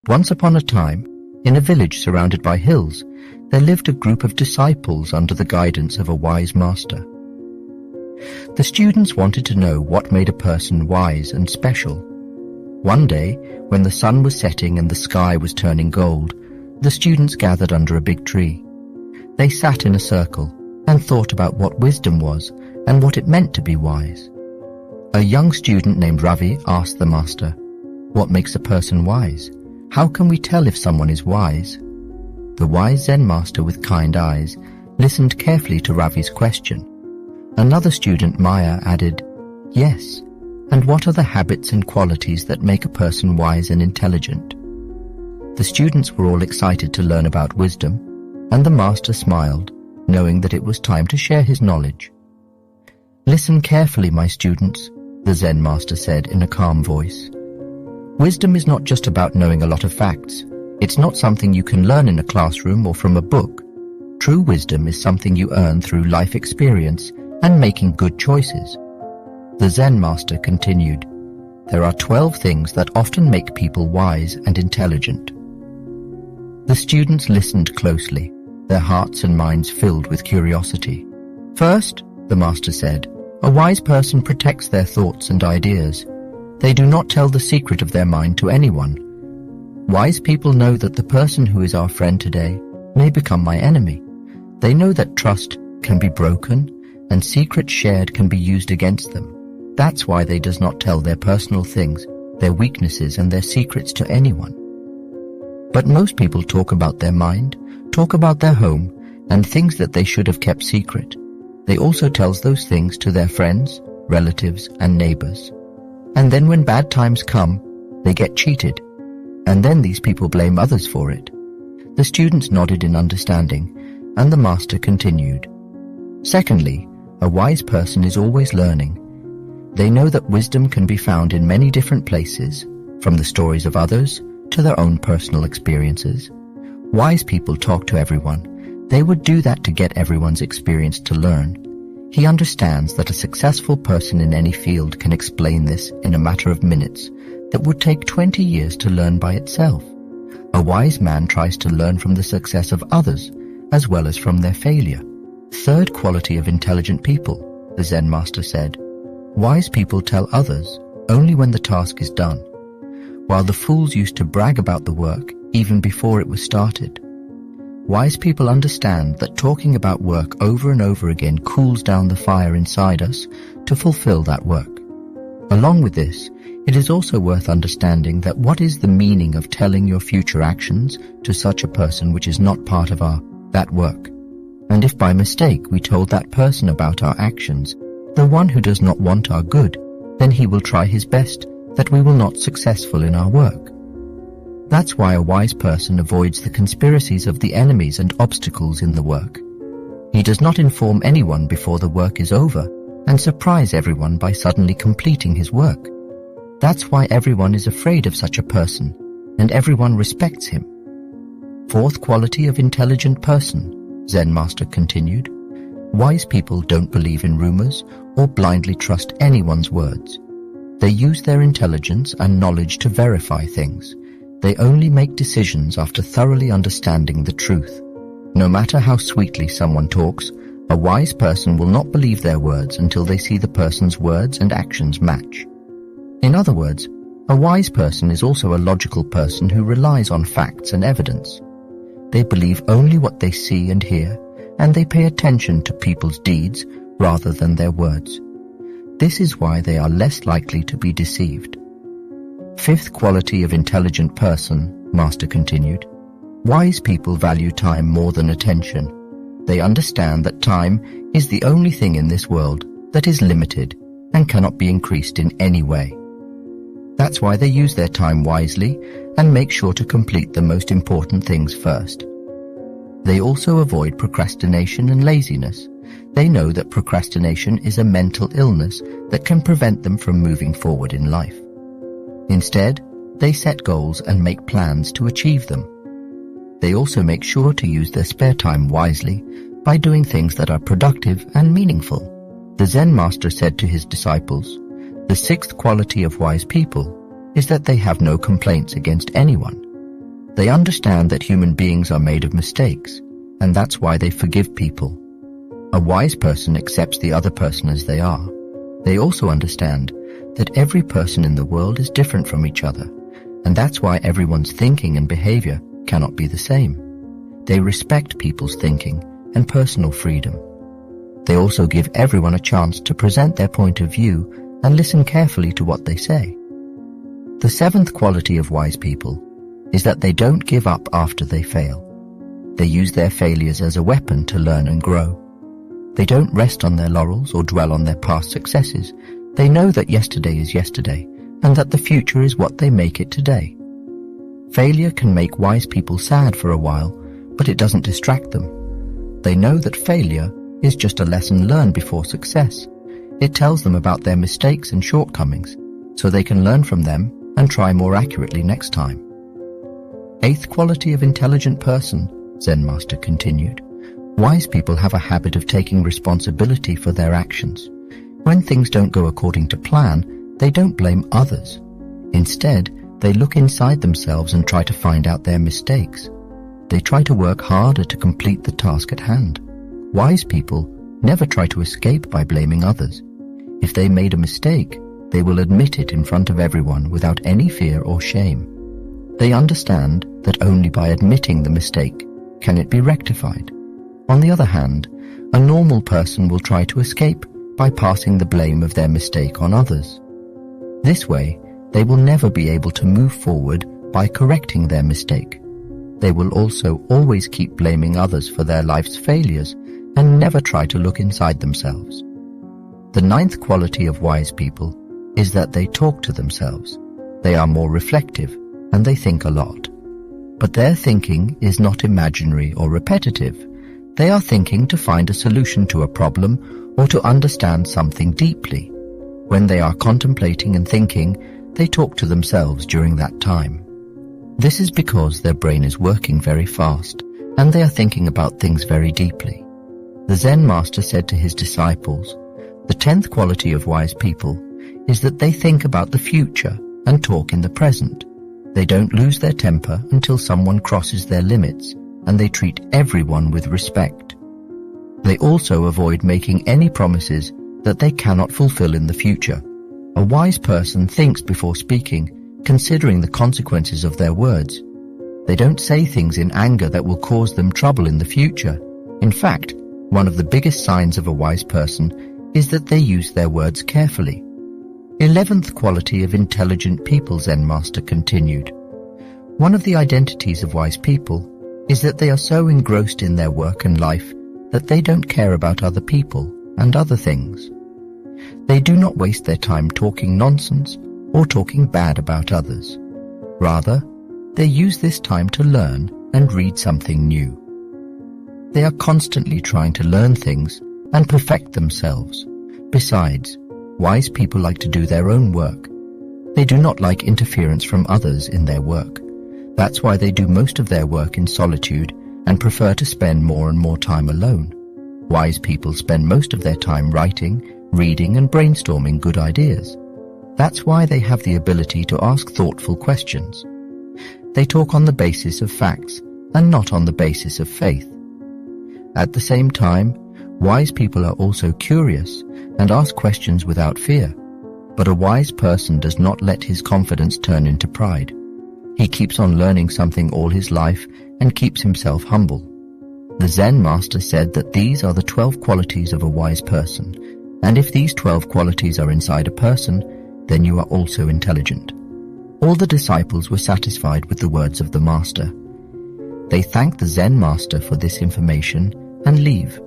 Once upon a time, in a village surrounded by hills, there lived a group of disciples under the guidance of a wise master. The students wanted to know what made a person wise and special. One day, when the sun was setting and the sky was turning gold, the students gathered under a big tree. They sat in a circle and thought about what wisdom was and what it meant to be wise. A young student named Ravi asked the master, "What makes a person wise? How can we tell if someone is wise?" The wise Zen master with kind eyes listened carefully to Ravi's question. Another student, Maya, added, "Yes, and what are the habits and qualities that make a person wise and intelligent?" The students were all excited to learn about wisdom, and the master smiled, knowing that it was time to share his knowledge. "Listen carefully, my students," the Zen master said in a calm voice. "Wisdom is not just about knowing a lot of facts. It's not something you can learn in a classroom or from a book. True wisdom is something you earn through life experience and making good choices." The Zen master continued, "There are 12 things that often make people wise and intelligent." The students listened closely, their hearts and minds filled with curiosity. "First," the master said, "a wise person protects their thoughts and ideas. They do not tell the secret of their mind to anyone. Wise people know that the person who is our friend today may become my enemy. They know that trust can be broken and secrets shared can be used against them. That's why they does not tell their personal things, their weaknesses and their secrets to anyone. But most people talk about their mind, talk about their home, and things that they should have kept secret. They also tells those things to their friends, relatives, and neighbors. And then when bad times come, they get cheated. And then these people blame others for it." The students nodded in understanding, and the master continued. "Secondly, a wise person is always learning. They know that wisdom can be found in many different places, from the stories of others to their own personal experiences. Wise people talk to everyone. They would do that to get everyone's experience to learn. He understands that a successful person in any field can explain this in a matter of minutes that would take 20 years to learn by itself. A wise man tries to learn from the success of others as well as from their failure." Third quality of intelligent people, the Zen master said, "Wise people tell others only when the task is done, while the fools used to brag about the work even before it was started. Wise people understand that talking about work over and over again cools down the fire inside us to fulfill that work. Along with this, it is also worth understanding that what is the meaning of telling your future actions to such a person which is not part of that work? And if by mistake we told that person about our actions, the one who does not want our good, then he will try his best that we will not successful in our work. That's why a wise person avoids the conspiracies of the enemies and obstacles in the work. He does not inform anyone before the work is over and surprise everyone by suddenly completing his work. That's why everyone is afraid of such a person and everyone respects him. Fourth quality of intelligent person, Zen master continued, wise people don't believe in rumors or blindly trust anyone's words. They use their intelligence and knowledge to verify things. They only make decisions after thoroughly understanding the truth. No matter how sweetly someone talks, a wise person will not believe their words until they see the person's words and actions match. In other words, a wise person is also a logical person who relies on facts and evidence. They believe only what they see and hear, and they pay attention to people's deeds rather than their words. This is why they are less likely to be deceived. Fifth quality of intelligent person, Master continued, wise people value time more than attention. They understand that time is the only thing in this world that is limited and cannot be increased in any way. That's why they use their time wisely and make sure to complete the most important things first. They also avoid procrastination and laziness. They know that procrastination is a mental illness that can prevent them from moving forward in life. Instead, they set goals and make plans to achieve them. They also make sure to use their spare time wisely by doing things that are productive and meaningful. The Zen master said to his disciples, "The sixth quality of wise people is that they have no complaints against anyone. They understand that human beings are made of mistakes, and that's why they forgive people. A wise person accepts the other person as they are. They also understand that every person in the world is different from each other, and that's why everyone's thinking and behavior cannot be the same. They respect people's thinking and personal freedom. They also give everyone a chance to present their point of view and listen carefully to what they say. The seventh quality of wise people is that they don't give up after they fail. They use their failures as a weapon to learn and grow. They don't rest on their laurels or dwell on their past successes. They know that yesterday is yesterday, and that the future is what they make it today. Failure can make wise people sad for a while, but it doesn't distract them. They know that failure is just a lesson learned before success. It tells them about their mistakes and shortcomings, so they can learn from them and try more accurately next time. Eighth quality of intelligent person, Zen Master continued. Wise people have a habit of taking responsibility for their actions. When things don't go according to plan, they don't blame others. Instead, they look inside themselves and try to find out their mistakes. They try to work harder to complete the task at hand. Wise people never try to escape by blaming others. If they made a mistake, they will admit it in front of everyone without any fear or shame. They understand that only by admitting the mistake can it be rectified. On the other hand, a normal person will try to escape by passing the blame of their mistake on others. This way, they will never be able to move forward by correcting their mistake. They will also always keep blaming others for their life's failures and never try to look inside themselves. The ninth quality of wise people is that they talk to themselves. They are more reflective and they think a lot. But their thinking is not imaginary or repetitive. They are thinking to find a solution to a problem or to understand something deeply. When they are contemplating and thinking, they talk to themselves during that time. This is because their brain is working very fast and they are thinking about things very deeply. The Zen master said to his disciples, the 10th quality of wise people is that they think about the future and talk in the present. They don't lose their temper until someone crosses their limits, and they treat everyone with respect. They also avoid making any promises that they cannot fulfill in the future. A wise person thinks before speaking, considering the consequences of their words. They don't say things in anger that will cause them trouble in the future. In fact, one of the biggest signs of a wise person is that they use their words carefully. 11th quality of intelligent people, Zen Master continued. One of the identities of wise people is that they are so engrossed in their work and life that they don't care about other people and other things. They do not waste their time talking nonsense or talking bad about others. Rather, they use this time to learn and read something new. They are constantly trying to learn things and perfect themselves. Besides, wise people like to do their own work. They do not like interference from others in their work. That's why they do most of their work in solitude and prefer to spend more and more time alone. Wise people spend most of their time writing, reading and brainstorming good ideas. That's why they have the ability to ask thoughtful questions. They talk on the basis of facts and not on the basis of faith. At the same time, wise people are also curious and ask questions without fear. But a wise person does not let his confidence turn into pride. He keeps on learning something all his life and keeps himself humble. The Zen master said that these are the 12 qualities of a wise person, and if these 12 qualities are inside a person, then you are also intelligent. All the disciples were satisfied with the words of the master. They thanked the Zen master for this information and leave.